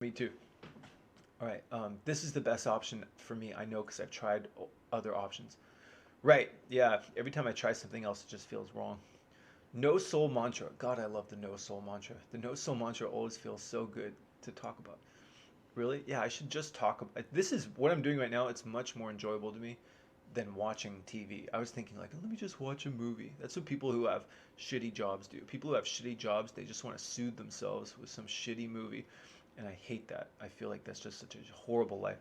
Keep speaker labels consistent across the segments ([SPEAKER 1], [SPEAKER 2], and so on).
[SPEAKER 1] Me too. All right. This is the best option for me. I know because I've tried other options. Right. Yeah. Every time I try something else, it just feels wrong. No soul mantra. God, I love the no soul mantra. The no soul mantra always feels so good to talk about. Really? Yeah, I should just talk about. This is what I'm doing right now. It's much more enjoyable to me than watching TV. I was thinking like, let me just watch a movie. That's what people who have shitty jobs do. People who have shitty jobs, they just want to soothe themselves with some shitty movie, and I hate that. I feel like that's just such a horrible life.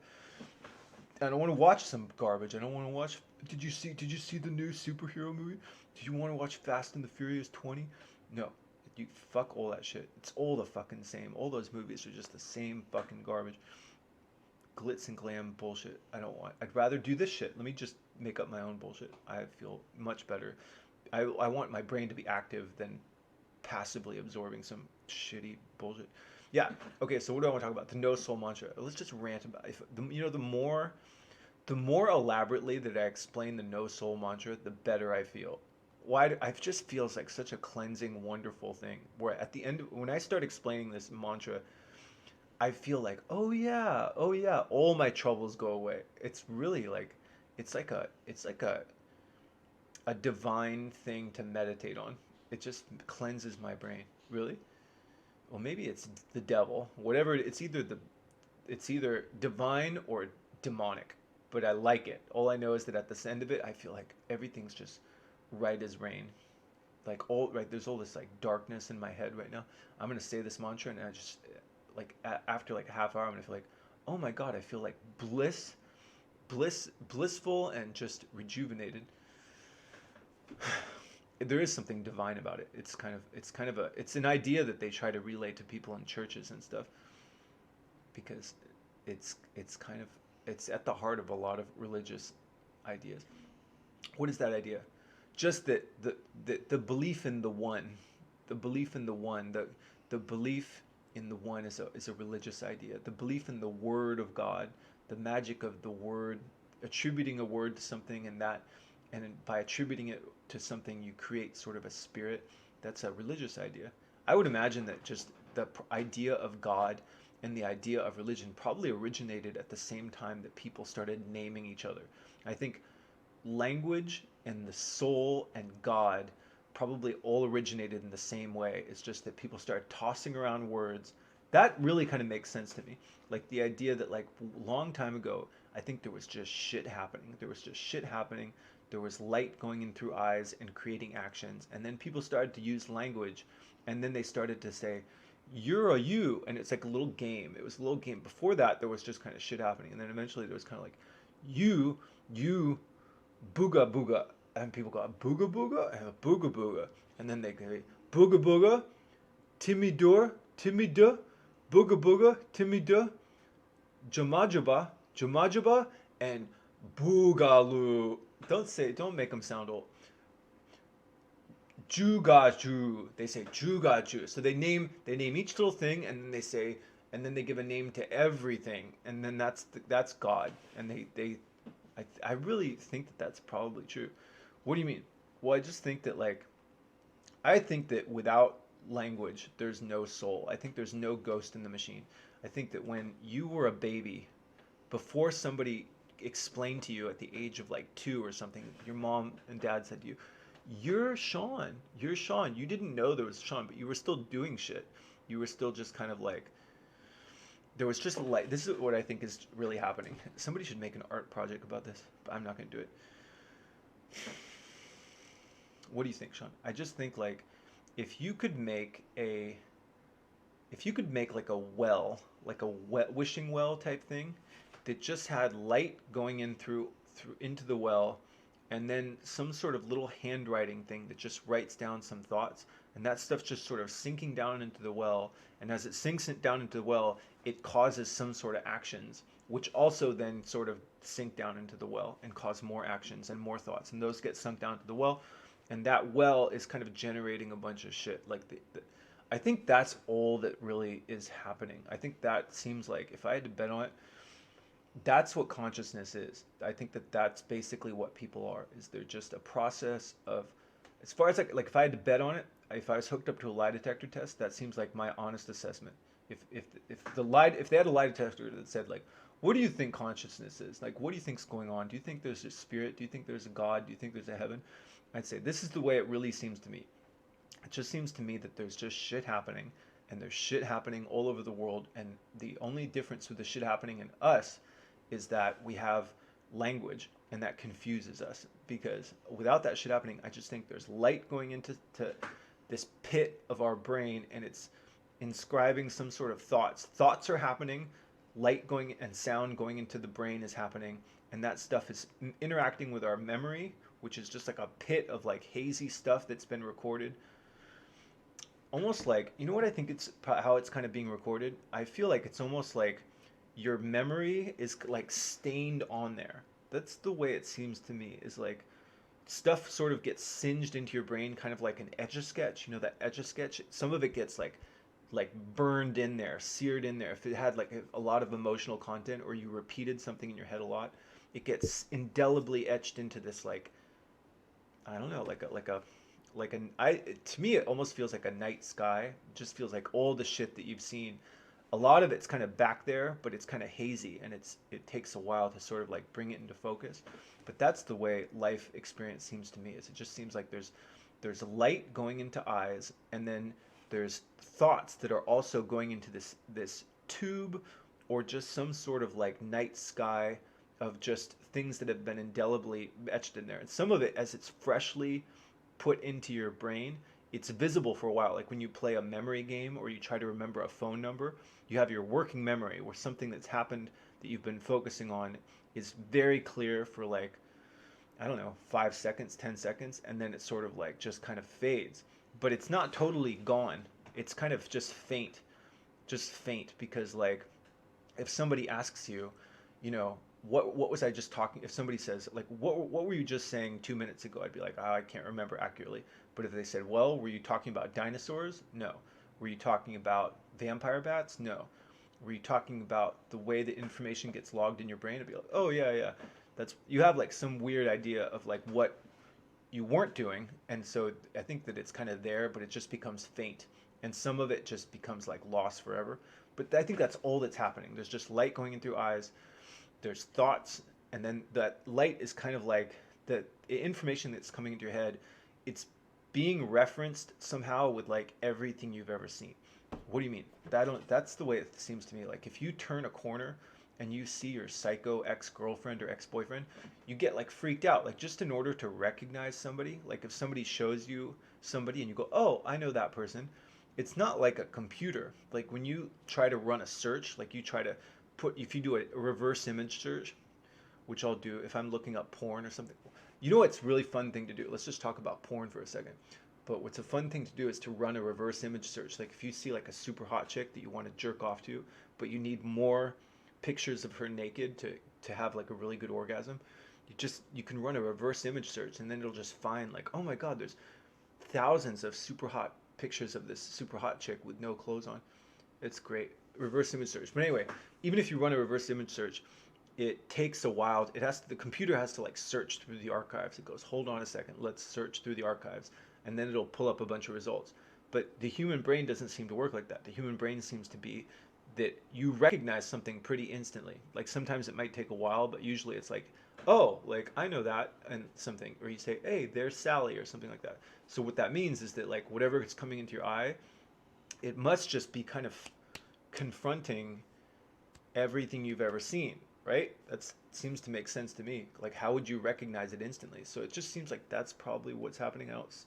[SPEAKER 1] I don't want to watch some garbage. I don't want to watch. Did you see the new superhero movie? Do you want to watch Fast and the Furious 20? No. You fuck all that shit. It's all the fucking same. All those movies are just the same fucking garbage. Glitz and glam bullshit. I don't want. I'd rather do this shit. Let me just make up my own bullshit. I feel much better. I want my brain to be active than passively absorbing some shitty bullshit. Yeah. Okay. So what do I want to talk about? The no soul mantra. Let's just rant about it. The more elaborately that I explain the no soul mantra, the better I feel. Why? It just feels like such a cleansing, wonderful thing. Where at the end, when I start explaining this mantra, I feel like, oh yeah, all my troubles go away. It's really like, it's like a divine thing to meditate on. It just cleanses my brain. Really? Well, maybe it's the devil. Whatever. It's either divine or demonic. But I like it. All I know is that at the end of it, I feel like everything's just right as rain. Like all right, there's all this like darkness in my head right now. I'm gonna say this mantra, and I just like after like a half hour, I'm gonna feel like, oh my god, I feel like blissful, and just rejuvenated. There is something divine about it. It's an idea that they try to relay to people in churches and stuff because it's kind of it's at the heart of a lot of religious ideas. What is that idea? Just that the belief in the one, the belief in the one, the belief in the one is a religious idea. The belief in the word of God, the magic of the word, attributing a word to something, and by attributing it to something, you create sort of a spirit. That's a religious idea. I would imagine that just the idea of God and the idea of religion probably originated at the same time that people started naming each other. I think language and the soul and God probably all originated in the same way. It's just that people started tossing around words. That really kind of makes sense to me. Like the idea that like a long time ago, I think there was just shit happening. There was just shit happening. There was light going in through eyes and creating actions. And then people started to use language, and then they started to say, you're a you, and it's like a little game. It was a little game. Before that, there was just kind of shit happening, and then eventually there was kind of like, you booga booga, and people go booga booga and booga booga, and then they go booga booga, timmy dur, timmy duh, booga booga, timmy duh, jamajaba, jamajaba, and boogaloo. Don't make them sound old. Jugaju. They say jugaju. So they name each little thing, and then they say, and then they give a name to everything, and then that's God. And I really think that that's probably true. What do you mean? Well, I just think that like I think that without language, there's no soul. I think there's no ghost in the machine. I think that when you were a baby, before somebody explained to you at the age of like 2 or something, your mom and dad said to you, "You're Sean. You're Sean." You didn't know there was Sean, but you were still doing shit. You were still just kind of like there was just like this is what I think is really happening. Somebody should make an art project about this, but I'm not going to do it. What do you think, Sean? I just think like if you could make a if you could make like a well, like a wet wishing well type thing that just had light going in through into the well, and then some sort of little handwriting thing that just writes down some thoughts, and that stuff's just sort of sinking down into the well, and as it sinks it down into the well, it causes some sort of actions which also then sort of sink down into the well and cause more actions and more thoughts, and those get sunk down to the well, and that well is kind of generating a bunch of shit like I think that's all that really is happening. I think that seems like if I had to bet on it, that's what consciousness is. I think that that's basically what people are. Is they're just a process of, as far as like if I had to bet on it, if I was hooked up to a lie detector test, that seems like my honest assessment. If they had a lie detector that said like, what do you think consciousness is? Like, what do you think's going on? Do you think there's a spirit? Do you think there's a God? Do you think there's a heaven? I'd say this is the way it really seems to me. It just seems to me that there's just shit happening, and there's shit happening all over the world, and the only difference with the shit happening in us is that we have language, and that confuses us. Because without that shit happening, I just think there's light going into this pit of our brain, and it's inscribing some sort of thoughts. Thoughts are happening, light going and sound going into the brain is happening, and that stuff is interacting with our memory, which is just like a pit of like hazy stuff that's been recorded. Almost like, you know what I think it's how it's kind of being recorded? I feel like it's almost like your memory is like stained on there. That's the way it seems to me, is like stuff sort of gets singed into your brain, kind of like an etch a sketch. You know that etch a sketch? Some of it gets like burned in there, seared in there. If it had like a lot of emotional content, or you repeated something in your head a lot, it gets indelibly etched into this, like, I don't know, like an I to me it almost feels like a night sky. It just feels like all the shit that you've seen. A lot of it's kind of back there, but it's kind of hazy, and it takes a while to sort of like bring it into focus. But that's the way life experience seems to me. Is it just seems like there's light going into eyes, and then there's thoughts that are also going into this tube, or just some sort of like night sky of just things that have been indelibly etched in there. And some of it, as it's freshly put into your brain, it's visible for a while. Like when you play a memory game, or you try to remember a phone number, you have your working memory where something that's happened that you've been focusing on is very clear for like, I don't know, 5 seconds, 10 seconds, and then it sort of like just kind of fades. But it's not totally gone. It's kind of just faint, because like if somebody asks you, you know, what was I just talking? If somebody says like, what were you just saying 2 minutes ago? I'd be like, oh, I can't remember accurately. But if they said, well, were you talking about dinosaurs? No. Were you talking about vampire bats? No. Were you talking about the way the information gets logged in your brain? I'd be like, oh yeah, yeah. That's, you have like some weird idea of like what you weren't doing, and so I think that it's kind of there, but it just becomes faint, and some of it just becomes like lost forever. But I think that's all that's happening. There's just light going in through eyes, there's thoughts, and then that light is kind of like the information that's coming into your head. It's being referenced somehow with like everything you've ever seen. What do you mean? That's the way it seems to me. Like if you turn a corner and you see your psycho ex-girlfriend or ex-boyfriend, you get like freaked out. Like just in order to recognize somebody, like if somebody shows you somebody and you go, "Oh, I know that person." It's not like a computer. Like when you try to run a search, like you try to if you do a reverse image search, which I'll do if I'm looking up porn or something. You know what's really fun thing to do? Let's just talk about porn for a second. But what's a fun thing to do is to run a reverse image search. Like if you see like a super hot chick that you want to jerk off to, but you need more pictures of her naked to have like a really good orgasm, you can run a reverse image search, and then it'll just find like, oh my god, there's thousands of super hot pictures of this super hot chick with no clothes on. It's great. Reverse image search. But anyway, even if you run a reverse image search, it takes a while. The computer has to like search through the archives. It goes, hold on a second, let's search through the archives, and then it'll pull up a bunch of results. But the human brain doesn't seem to work like that. The human brain seems to be that you recognize something pretty instantly. Like sometimes it might take a while, but usually it's like, oh, like I know that, and something, or you say, hey, there's Sally, or something like that. So what that means is that like whatever is coming into your eye, it must just be kind of confronting everything you've ever seen, right? That seems to make sense to me. Like, how would you recognize it instantly? So it just seems like that's probably what's happening. I don't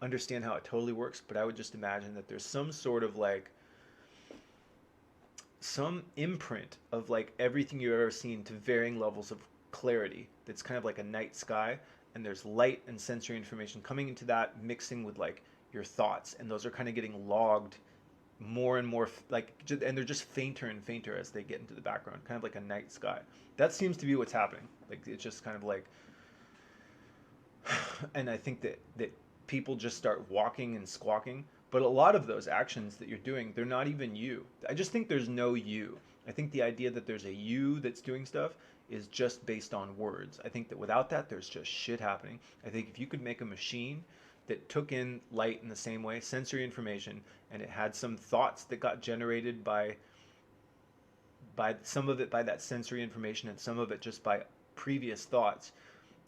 [SPEAKER 1] understand how it totally works, but I would just imagine that there's some sort of like some imprint of like everything you've ever seen to varying levels of clarity. That's kind of like a night sky, and there's light and sensory information coming into that, mixing with like your thoughts, and those are kind of getting logged more and more, like, and they're just fainter and fainter as they get into the background, kind of like a night sky. That seems to be what's happening. Like it's just kind of like, and I think that people just start walking and squawking. But a lot of those actions that you're doing, they're not even you. I just think there's no you. I think the idea that there's a you that's doing stuff is just based on words. I think that without that, there's just shit happening. I think if you could make a machine that took in light in the same way, sensory information, and it had some thoughts that got generated by some of it by that sensory information and some of it just by previous thoughts.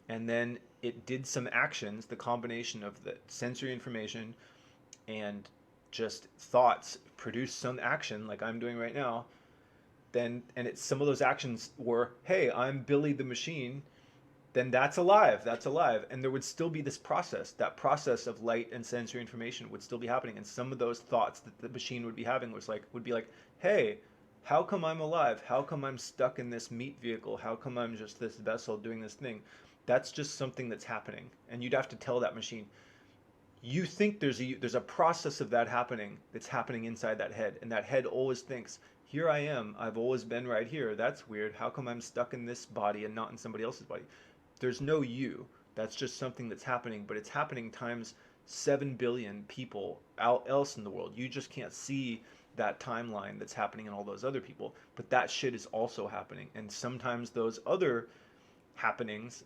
[SPEAKER 1] And then it did some actions, the combination of the sensory information and just thoughts produced some action like I'm doing right now. Then and it's some of those actions were, hey, I'm Billy the machine, then that's alive, that's alive. And there would still be this process, that process of light and sensory information would still be happening. And some of those thoughts that the machine would be having would be like, hey, how come I'm alive? How come I'm stuck in this meat vehicle? How come I'm just this vessel doing this thing? That's just something that's happening. And you'd have to tell that machine, you think there's a process of that happening that's happening inside that head, and that head always thinks, here I am, I've always been right here, that's weird, how come I'm stuck in this body and not in somebody else's body? There's no you. That's just something that's happening, but it's happening times 7 billion people out else in the world. You just can't see that timeline that's happening in all those other people, but that shit is also happening. And sometimes those other happenings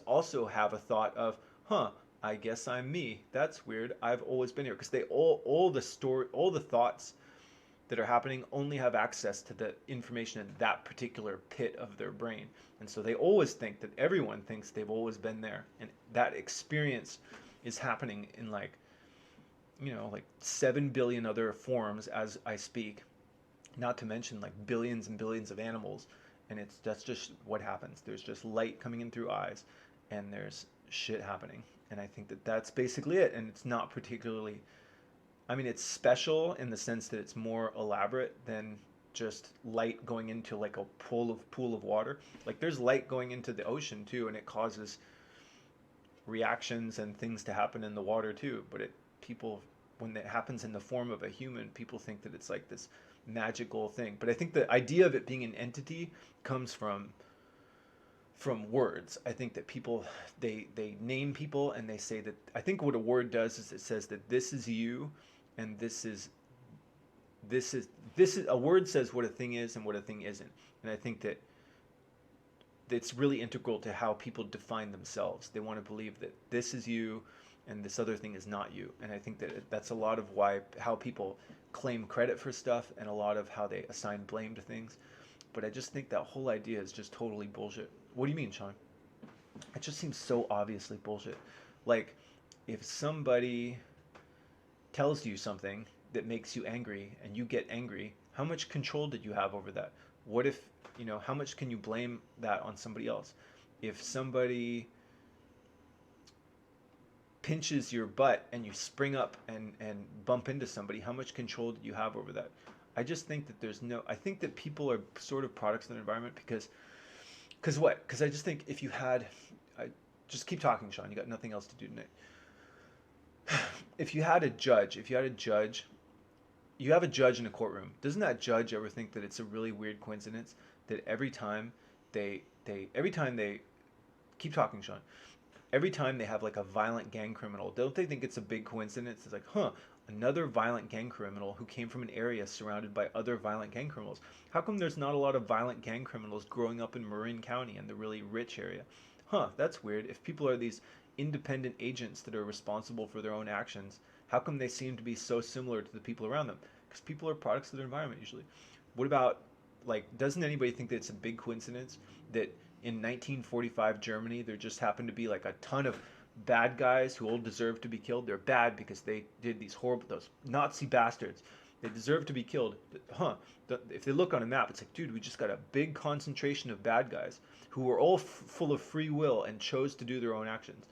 [SPEAKER 1] also have a thought of, huh, I guess I'm me. That's weird. I've always been here, because they all the thoughts that are happening only have access to the information in that particular pit of their brain. And so they always think that everyone thinks they've always been there. And that experience is happening in like 7 billion other forms as I speak, not to mention like billions and billions of animals. And that's just what happens. There's just light coming in through eyes, and there's shit happening. And I think that that's basically it. And it's not particularly, I mean, it's special in the sense that it's more elaborate than just light going into like a pool of water. Like there's light going into the ocean too, and it causes reactions and things to happen in the water too. But people, when it happens in the form of a human, people think that it's like this magical thing. But I think the idea of it being an entity comes from words. I think that people, they name people and they say that, I think what a word does is it says that this is you, and this is a word says what a thing is and what a thing isn't. And I think that it's really integral to how people define themselves. They want to believe that this is you and this other thing is not you. And I think that that's a lot of how people claim credit for stuff, and a lot of how they assign blame to things. But I just think that whole idea is just totally bullshit. What do you mean, Sean? It just seems so obviously bullshit. Like, if somebody tells you something that makes you angry and you get angry, how much control did you have over that? What if, how much can you blame that on somebody else? If somebody pinches your butt and you spring up and bump into somebody, how much control did you have over that? I just think that I think that people are sort of products of their environment, because what? Because I just think just keep talking, Sean, you got nothing else to do tonight. If you have a judge in a courtroom, doesn't that judge ever think that it's a really weird coincidence that every time they keep talking, Sean, every time they have like a violent gang criminal, don't they think it's a big coincidence? It's like, huh, another violent gang criminal who came from an area surrounded by other violent gang criminals. How come there's not a lot of violent gang criminals growing up in Marin County, in the really rich area? Huh, that's weird. If people are these independent agents that are responsible for their own actions, how come they seem to be so similar to the people around them? Because people are products of their environment usually. What about, like, doesn't anybody think that it's a big coincidence that in 1945 Germany there just happened to be like a ton of bad guys who all deserve to be killed? They're bad because they did those Nazi bastards. They deserve to be killed. Huh. If they look on a map, it's like, dude, we just got a big concentration of bad guys who were all full of free will and chose to do their own actions.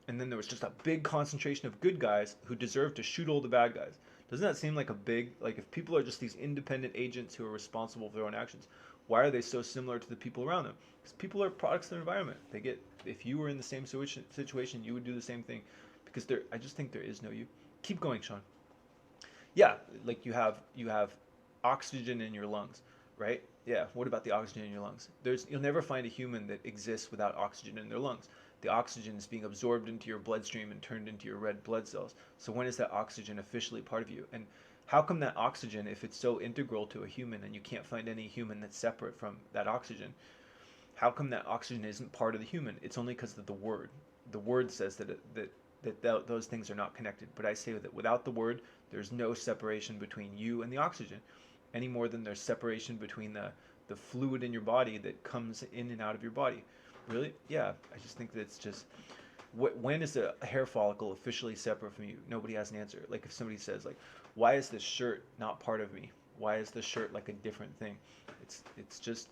[SPEAKER 1] And then there was just a big concentration of good guys who deserved to shoot all the bad guys. Doesn't that seem like if people are just these independent agents who are responsible for their own actions, why are they so similar to the people around them? Because people are products of their environment. If you were in the same situation, you would do the same thing. Because I just think there is no you. Keep going, Sean. Yeah, like you have oxygen in your lungs, right? Yeah, what about the oxygen in your lungs? You'll never find a human that exists without oxygen in their lungs. The oxygen is being absorbed into your bloodstream and turned into your red blood cells. So when is that oxygen officially part of you? And how come that oxygen, if it's so integral to a human and you can't find any human that's separate from that oxygen, how come that oxygen isn't part of the human? It's only because of the word. The word says that those things are not connected. But I say that without the word, there's no separation between you and the oxygen, any more than there's separation between the fluid in your body that comes in and out of your body. Really? Yeah. I just think that it's just, when is a hair follicle officially separate from you? Nobody has an answer. Like if somebody says like, why is this shirt not part of me? Why is the shirt like a different thing? It's just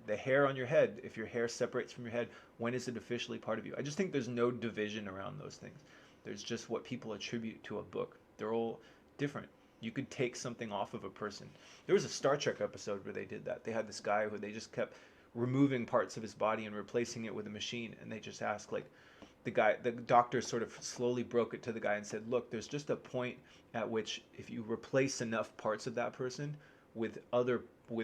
[SPEAKER 1] the hair on your head. If your hair separates from your head, when is it officially part of you? I just think there's no division around those things. There's just what people attribute to a book. They're all different. You could take something off of a person. There was a Star Trek episode where they did that. They had this guy who they just kept removing parts of his body and replacing it with a machine, and they just asked like, the doctor sort of slowly broke it to the guy and said, look, there's just a point at which if you replace enough parts of that person with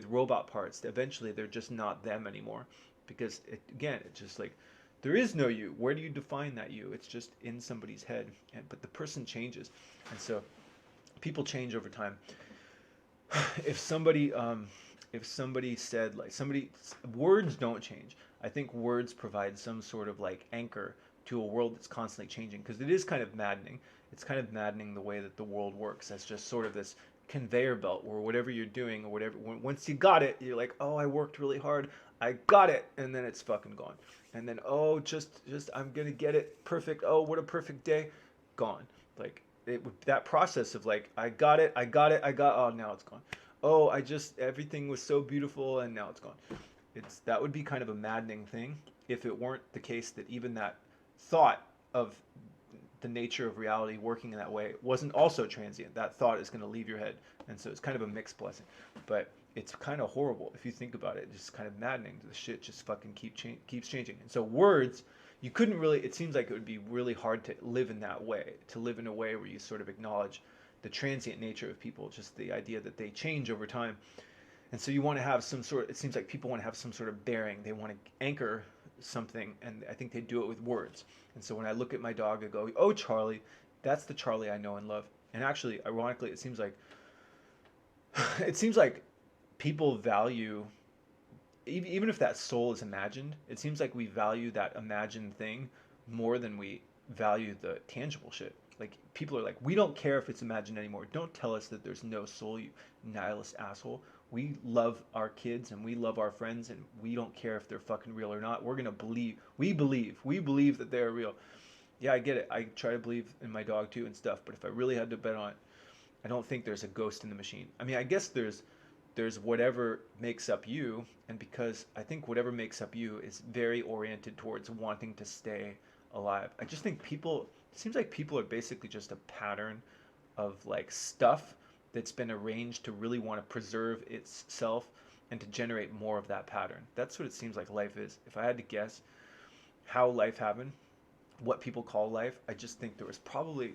[SPEAKER 1] robot parts, eventually they're just not them anymore. Because it's just like, there is no you. Where do you define that you? It's just in somebody's head. But the person changes. And so people change over time. If somebody said like words don't change. I think words provide some sort of like anchor to a world that's constantly changing, because it is kind of maddening. It's kind of maddening the way that the world works as just sort of this conveyor belt where whatever you're doing or whatever, once you got it, you're like, oh, I worked really hard, I got it, and then it's fucking gone. And then, oh, just I'm gonna get it perfect. Oh, what a perfect day, gone. Like that process of like, I got it, oh, now it's gone. Oh, everything was so beautiful and now it's gone. That would be kind of a maddening thing if it weren't the case that even that thought of the nature of reality working in that way wasn't also transient. That thought is going to leave your head. And so it's kind of a mixed blessing. But it's kind of horrible if you think about it. It's just kind of maddening. The shit just fucking keeps changing. And so words, you couldn't really, it seems like it would be really hard to live in that way, to live in a way where you sort of acknowledge the transient nature of people, just the idea that they change over time. And so you want to have it seems like people want to have some sort of bearing. They want to anchor something, and I think they do it with words. And so when I look at my dog, I go, oh, Charlie, that's the Charlie I know and love. And actually, ironically, it seems like people value, even if that soul is imagined, it seems like we value that imagined thing more than we value the tangible shit. Like people are like, we don't care if it's imagined anymore. Don't tell us that there's no soul, you nihilist asshole. We love our kids and we love our friends, and we don't care if they're fucking real or not. We're gonna believe. We believe that they're real. Yeah, I get it. I try to believe in my dog too and stuff. But if I really had to bet on it, I don't think there's a ghost in the machine. I mean, I guess there's whatever makes up you, and because I think whatever makes up you is very oriented towards wanting to stay alive. I just think it seems like people are basically just a pattern of like stuff that's been arranged to really want to preserve itself and to generate more of that pattern. That's what it seems like life is. If I had to guess how life happened, what people call life, I just think there was probably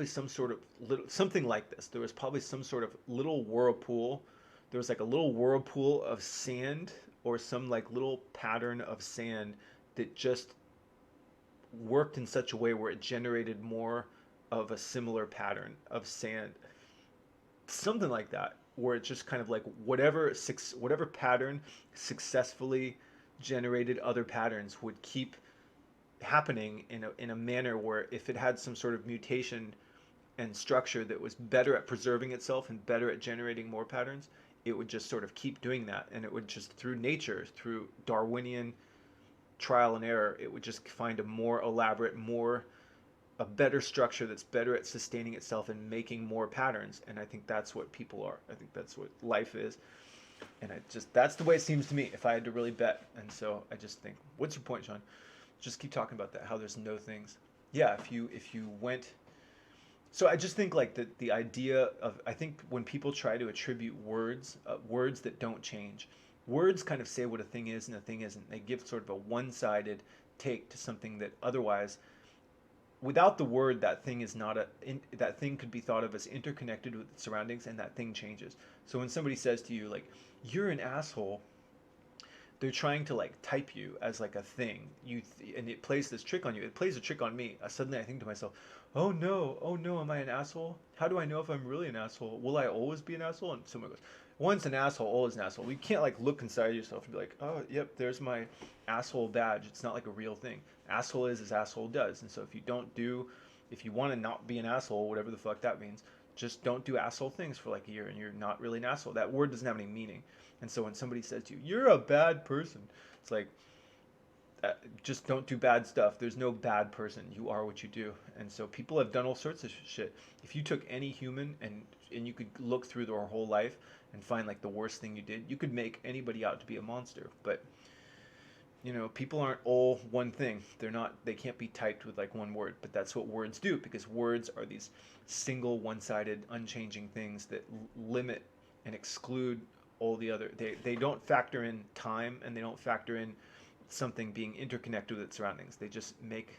[SPEAKER 1] some sort of something like this. There was probably some sort of little whirlpool. There was like a little whirlpool of sand, or some like little pattern of sand that just worked in such a way where it generated more of a similar pattern of sand. Something like that, where it's just kind of like whatever pattern successfully generated other patterns would keep happening in a manner where if it had some sort of mutation and structure that was better at preserving itself and better at generating more patterns, it would just sort of keep doing that, and it would just, through nature, through Darwinian trial and error, it would just find a more elaborate, a better structure that's better at sustaining itself and making more patterns. And I think that's what people are. I think that's what life is. And that's the way it seems to me if I had to really bet. And so I just think, what's your point, Sean? Just keep talking about that, how there's no things. Yeah, if you went, so I just think like the idea of, I think when people try to attribute words that don't change, words kind of say what a thing is and a thing isn't. They give sort of a one-sided take to something that otherwise, without the word, that thing is not that thing could be thought of as interconnected with its surroundings, and that thing changes. So when somebody says to you like, you're an asshole, they're trying to like type you as like a thing. And it plays this trick on you. It plays a trick on me. Suddenly I think to myself, oh no, am I an asshole? How do I know if I'm really an asshole? Will I always be an asshole? And someone goes, once an asshole, always an asshole. You can't like look inside yourself and be like, oh, yep, there's my asshole badge. It's not like a real thing. asshole is as asshole does. And so if you want to not be an asshole, whatever the fuck that means, just don't do asshole things for like a year, and you're not really an asshole. That word doesn't have any meaning. And so when somebody says to you, "You're a bad person," it's like, just don't do bad stuff. There's no bad person. You are what you do. And so people have done all sorts of shit. If you took any human and you could look through their whole life and find like the worst thing you did, you could make anybody out to be a monster. But people aren't all one thing. They can't be typed with like one word, but that's what words do, because words are these single, one-sided, unchanging things that limit and exclude all the other. They don't factor in time, and they don't factor in something being interconnected with its surroundings. They just make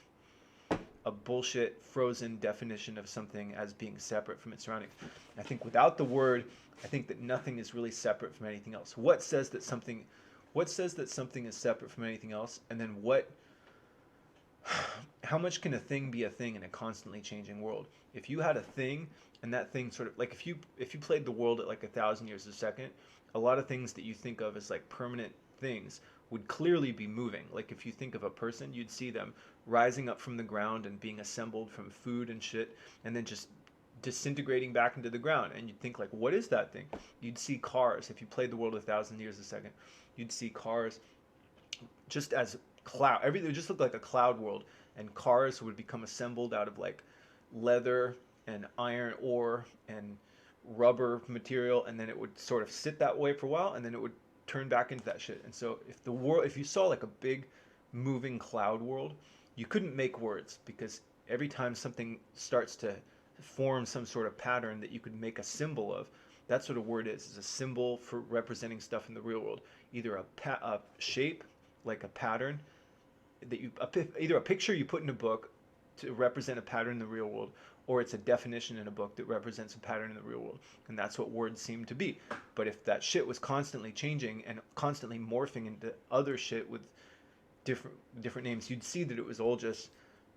[SPEAKER 1] a bullshit frozen definition of something as being separate from its surroundings. I think without the word, I think that nothing is really separate from anything else. What says that something is separate from anything else? And then how much can a thing be a thing in a constantly changing world? If you had a thing, and that thing sort of like, if you played the world at like 1,000 years a second, a lot of things that you think of as like permanent things would clearly be moving. Like if you think of a person, you'd see them rising up from the ground and being assembled from food and shit, and then just disintegrating back into the ground. And you'd think like, what is that thing? You'd see cars. If you played the world 1,000 years a second, you'd see cars just as cloud. Everything would just look like a cloud world, and cars would become assembled out of like leather and iron ore and rubber material, and then it would sort of sit that way for a while, and then it would turn back into that shit. And so if you saw like a big moving cloud world, you couldn't make words, because every time something starts to form some sort of pattern that you could make a symbol of, that's what a word is a symbol for representing stuff in the real world. Either a shape, like a pattern, either a picture you put in a book to represent a pattern in the real world, or it's a definition in a book that represents a pattern in the real world. And that's what words seem to be. But if that shit was constantly changing and constantly morphing into other shit with different names, you'd see that it was all just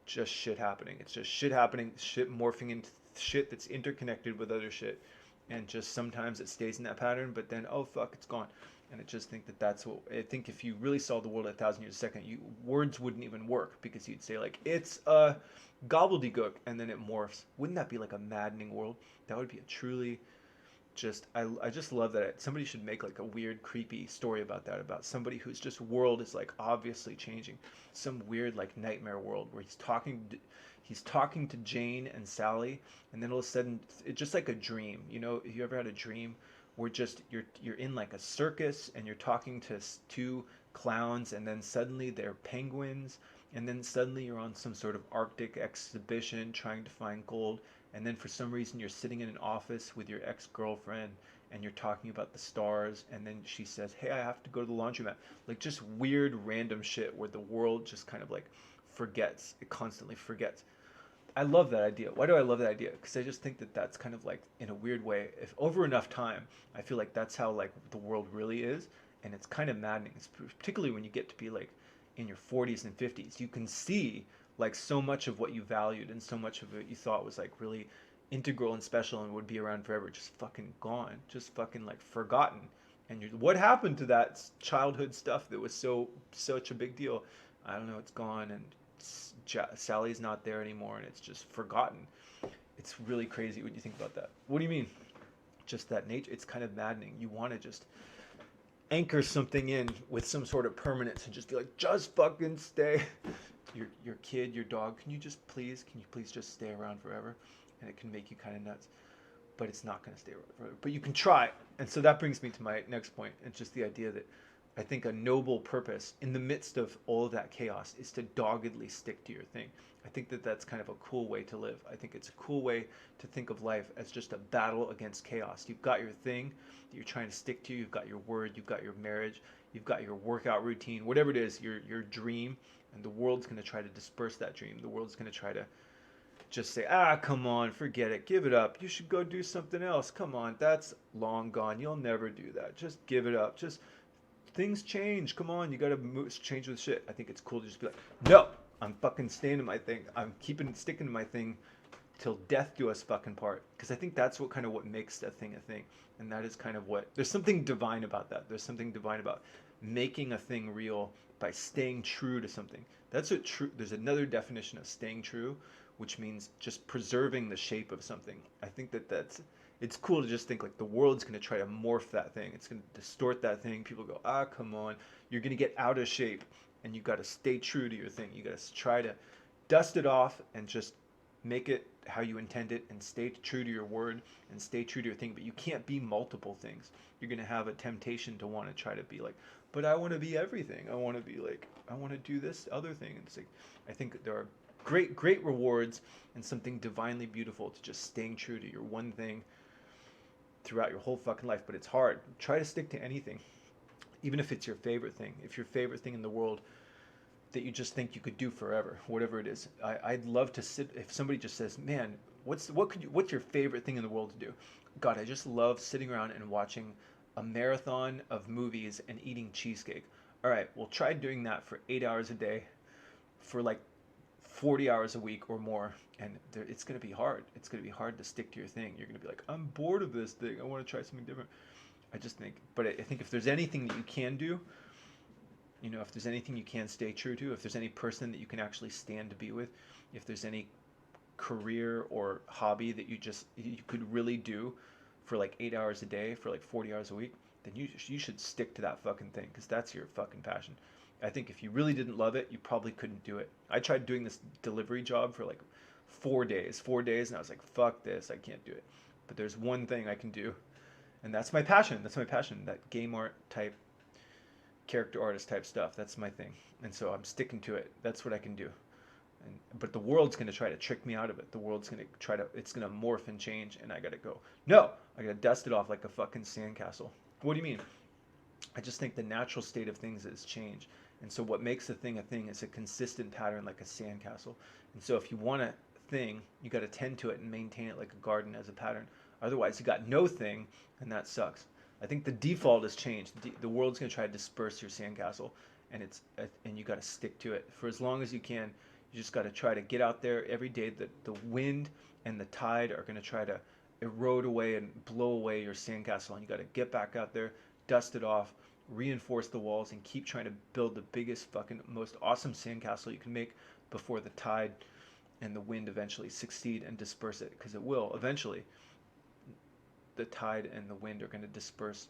[SPEAKER 1] shit happening. It's just shit happening, shit morphing into shit that's interconnected with other shit. And just sometimes it stays in that pattern, but then, oh fuck, it's gone. And I just think that's what I think. If you really saw the world at 1,000 years a second, words wouldn't even work, because you'd say like, it's a gobbledygook, and then it morphs. Wouldn't that be like a maddening world? That would be a truly I just love that. Somebody should make like a weird, creepy story about that, about somebody whose just world is like obviously changing. Some weird like nightmare world where he's talking to Jane and Sally, and then all of a sudden it's just like a dream. You ever had a dream where just you're in like a circus, and you're talking to two clowns, and then suddenly they're penguins, and then suddenly you're on some sort of Arctic exhibition trying to find gold, and then for some reason you're sitting in an office with your ex-girlfriend, and you're talking about the stars, and then she says, "Hey, I have to go to the laundromat." Like just weird random shit where the world just kind of like forgets. It constantly forgets. I love that idea. Why do I love that idea? Because I just think that that's kind of like, in a weird way, if over enough time, I feel like that's how like the world really is, and it's kind of maddening. It's particularly when you get to be like in your 40s and 50s. You can see like so much of what you valued and so much of it you thought was like really integral and special and would be around forever, just fucking gone, just fucking like forgotten. And what happened to that childhood stuff that was such a big deal? I don't know. It's gone, and Sally's not there anymore, and it's just forgotten. It's really crazy when you think about that. What do you mean? Just that nature. It's kind of maddening. You want to just anchor something in with some sort of permanence and just be like, just fucking stay. Your kid, your dog, can you please just stay around forever? And it can make you kind of nuts, but it's not going to stay around forever. But you can try. And so that brings me to my next point. It's just the idea that I think a noble purpose in the midst of all of that chaos is to doggedly stick to your thing. I think that that's kind of a cool way to live. I think it's a cool way to think of life as just a battle against chaos. You've got your thing that you're trying to stick to. You've got your word. You've got your marriage. You've got your workout routine, whatever it is, your dream. And the world's going to try to disperse that dream. The world's going to try to just say, come on, forget it. Give it up. You should go do something else. Come on, that's long gone. You'll never do that. Just give it up. Just things change. Come on, you got to change with shit. I think it's cool to just be like, no, I'm fucking staying in my thing. I'm sticking to my thing till death do us fucking part. Because I think that's what makes a thing a thing. And that is kind of what, there's something divine about that. There's something divine about making a thing real by staying true to something. That's what true. There's another definition of staying true, which means just preserving the shape of something. I think that's it's cool to just think like the world's going to try to morph that thing. It's going to distort that thing. People go, ah, come on, you're going to get out of shape, and you got to stay true to your thing. You got to try to dust it off and just make it how you intend it and stay true to your word and stay true to your thing. But you can't be multiple things. You're going to have a temptation to want to try to be like, but I want to be everything. I want to be like, I want to do this other thing. And it's like, I think there are great rewards and something divinely beautiful to just staying true to your one thing throughout your whole fucking life. But it's hard. Try to stick to anything, even if it's your favorite thing. If your favorite thing in the world that you just think you could do forever, whatever it is. I'd love to sit, if somebody just says, man, what's your favorite thing in the world to do? God, I just love sitting around and watching a marathon of movies and eating cheesecake. All right, well, try doing that for 8 hours a day for like 40 hours a week or more. And it's going to be hard. It's going to be hard to stick to your thing. You're going to be like, I'm bored of this thing. I want to try something different. I just think, but I think if there's anything that you can do, you know, if there's anything you can stay true to, if there's any person that you can actually stand to be with, if there's any career or hobby that you could really do for like 8 hours a day for like 40 hours a week, then you should stick to that fucking thing, because that's your fucking passion. I think if you really didn't love it, you probably couldn't do it. I tried doing this delivery job for like 4 days, and I was like, fuck this, I can't do it. But there's one thing I can do, and that's my passion. That's my passion, that game art type, character artist type stuff. That's my thing. And so I'm sticking to it. That's what I can do. But the world's going to try to trick me out of it. The world's going to try to, it's going to morph and change, and I got to go, no, I got to dust it off like a fucking sandcastle. What do you mean? I just think the natural state of things is change. And so what makes a thing is a consistent pattern like a sandcastle. And so if you want a thing, you got to tend to it and maintain it like a garden as a pattern. Otherwise, you got no thing, and that sucks. I think the default has changed. The world's going to try to disperse your sandcastle, and you got to stick to it for as long as you can. You just got to try to get out there every day. The wind and the tide are going to try to erode away and blow away your sandcastle, and you got to get back out there, dust it off, reinforce the walls, and keep trying to build the biggest fucking most awesome sandcastle you can make before the tide and the wind eventually succeed and disperse it, because it will eventually. The tide and the wind are going to disperse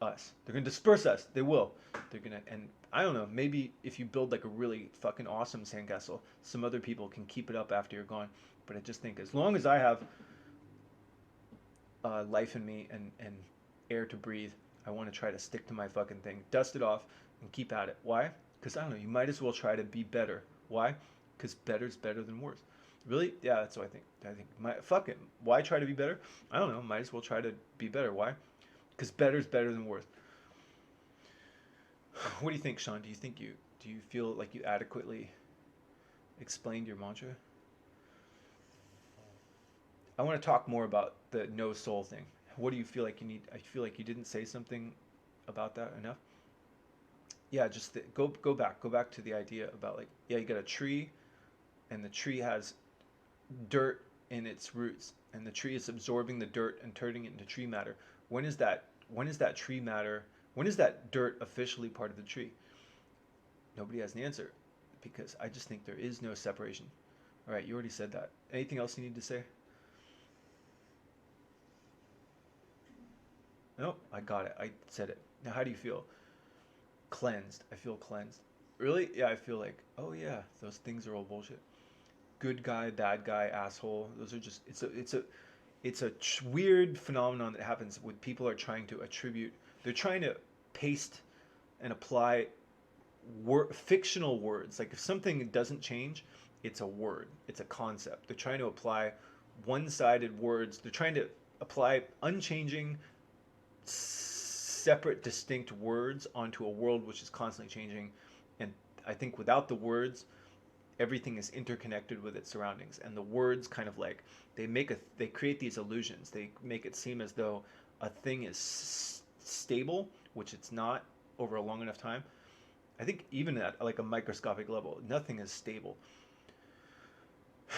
[SPEAKER 1] us. They're going to disperse us. They will. They're going to, and I don't know, maybe if you build like a really fucking awesome sandcastle, some other people can keep it up after you're gone. But I just think as long as I have life in me and air to breathe, I want to try to stick to my fucking thing, dust it off, and keep at it. Why? Because I don't know, you might as well try to be better. Why? Because better's better than worse. Really? Yeah, that's what I think. Fuck it. Why try to be better? I don't know. Might as well try to be better. Why? Because better's better than worse. What do you think, Sean? Do you feel like you adequately explained your mantra? I want to talk more about the no soul thing. What do you feel like you need? I feel like you didn't say something about that enough. Yeah, just go back to the idea about like, yeah, you got a tree, and the tree has dirt in its roots, and the tree is absorbing the dirt and turning it into tree matter. When is that tree matter, when is that dirt officially part of the tree? Nobody has an answer, because I just think there is no separation. All right, you already said that. Anything else you need to say? Nope, I got it. I said it. Now how do you feel? Cleansed. I feel cleansed. Really? Yeah, I feel like, oh yeah, those things are all bullshit. Good guy, bad guy, asshole. Those are just, it's a weird phenomenon that happens when people are trying to attribute, they're trying to paste and apply fictional words. Like if something doesn't change, it's a word, it's a concept. They're trying to apply one-sided words. They're trying to apply unchanging, separate, distinct words onto a world which is constantly changing. And I think without the words, everything is interconnected with its surroundings, and the words kind of like they create these illusions. They make it seem as though a thing is stable, which it's not over a long enough time. I think even at like a microscopic level, nothing is stable.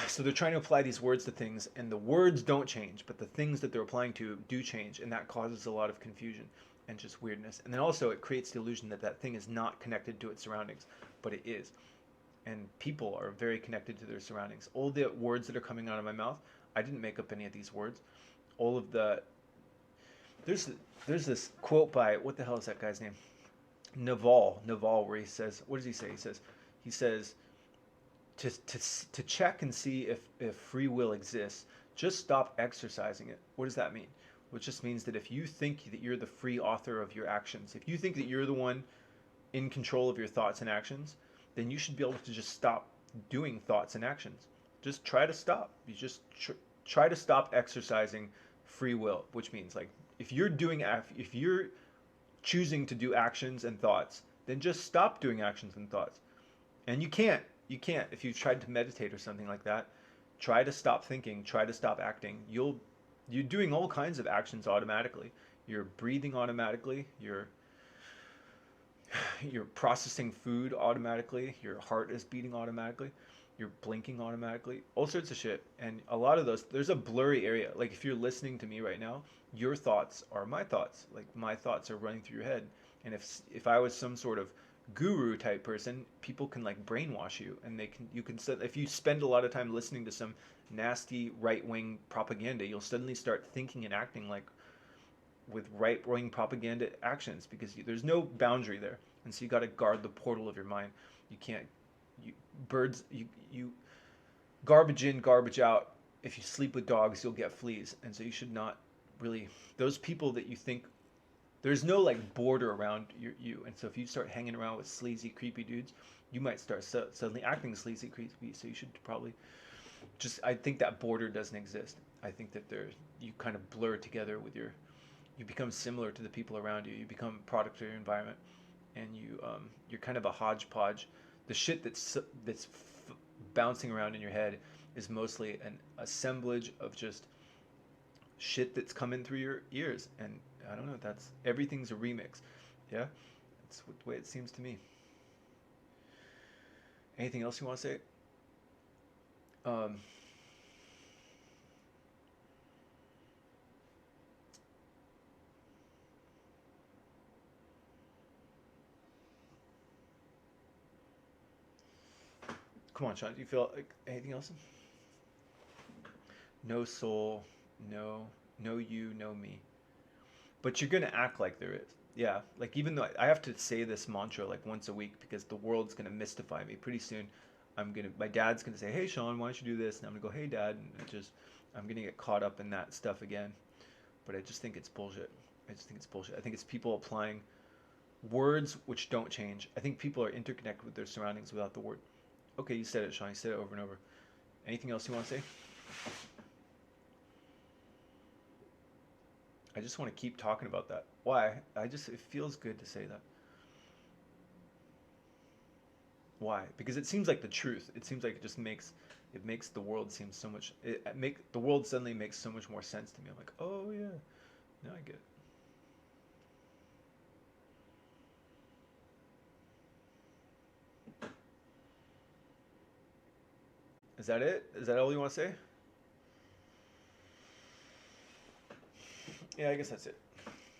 [SPEAKER 1] So they're trying to apply these words to things, and the words don't change, but the things that they're applying to do change, and that causes a lot of confusion. and just weirdness. And then also it creates the illusion that that thing is not connected to its surroundings, but it is. And people are very connected to their surroundings. All the words that are coming out of my mouth, I didn't make up any of these words. All of the there's there's this quote by, what the hell is that guy's name? Naval, where he says, what does he say? He says to check and see if free will exists, just stop exercising it. What does that mean? Which just means that if you think that you're the free author of your actions, if you think that you're the one in control of your thoughts and actions, then you should be able to just stop doing thoughts and actions. Just try to stop. You just try to stop exercising free will, which means like if you're choosing to do actions and thoughts, then just stop doing actions and thoughts. And you can't if you've tried to meditate or something like that, try to stop thinking, try to stop acting. You're doing all kinds of actions automatically. You're breathing automatically, you're processing food automatically, your heart is beating automatically, you're blinking automatically, all sorts of shit. And a lot of those, there's a blurry area. Like if you're listening to me right now, your thoughts are my thoughts. Like my thoughts are running through your head. And if I was some sort of guru type person, people can like brainwash you, and you can if you spend a lot of time listening to some nasty right-wing propaganda, you'll suddenly start thinking and acting like with right-wing propaganda actions, because there's no boundary there, and so you got to guard the portal of your mind. You can't, you birds, you garbage in, garbage out. If you sleep with dogs, you'll get fleas, and so you should not really, those people that you think, there's no like border around you, and so if you start hanging around with sleazy, creepy dudes, you might start suddenly acting sleazy, creepy. So you should probably just, I think that border doesn't exist. I think that you kind of blur together with you become similar to the people around you. You become a product of your environment, and you're kind of a hodgepodge. The shit bouncing around in your head is mostly an assemblage of just shit that's coming through your ears. And I don't know, that's, everything's a remix. Yeah, that's the way it seems to me. Anything else you want to say? um Come on, Sean, do you feel like anything else? No soul, no you, no me. But you're gonna act like there is. Yeah, like even though I have to say this mantra like once a week, because the world's gonna mystify me pretty soon. My dad's gonna say, "Hey, Sean, why don't you do this?" And I'm gonna go, "Hey, Dad," and I'm gonna get caught up in that stuff again. But I just think it's bullshit. I just think it's bullshit. I think it's people applying words which don't change. I think people are interconnected with their surroundings without the word. Okay, you said it, Sean. You said it over and over. Anything else you want to say? I just want to keep talking about that. Why? It feels good to say that. Why? Because it seems like the truth. It seems like it makes the world seem so much, the world suddenly makes so much more sense to me. I'm like, "Oh yeah. Now I get it." Is that it? Is that all you want to say? Yeah, I guess that's it.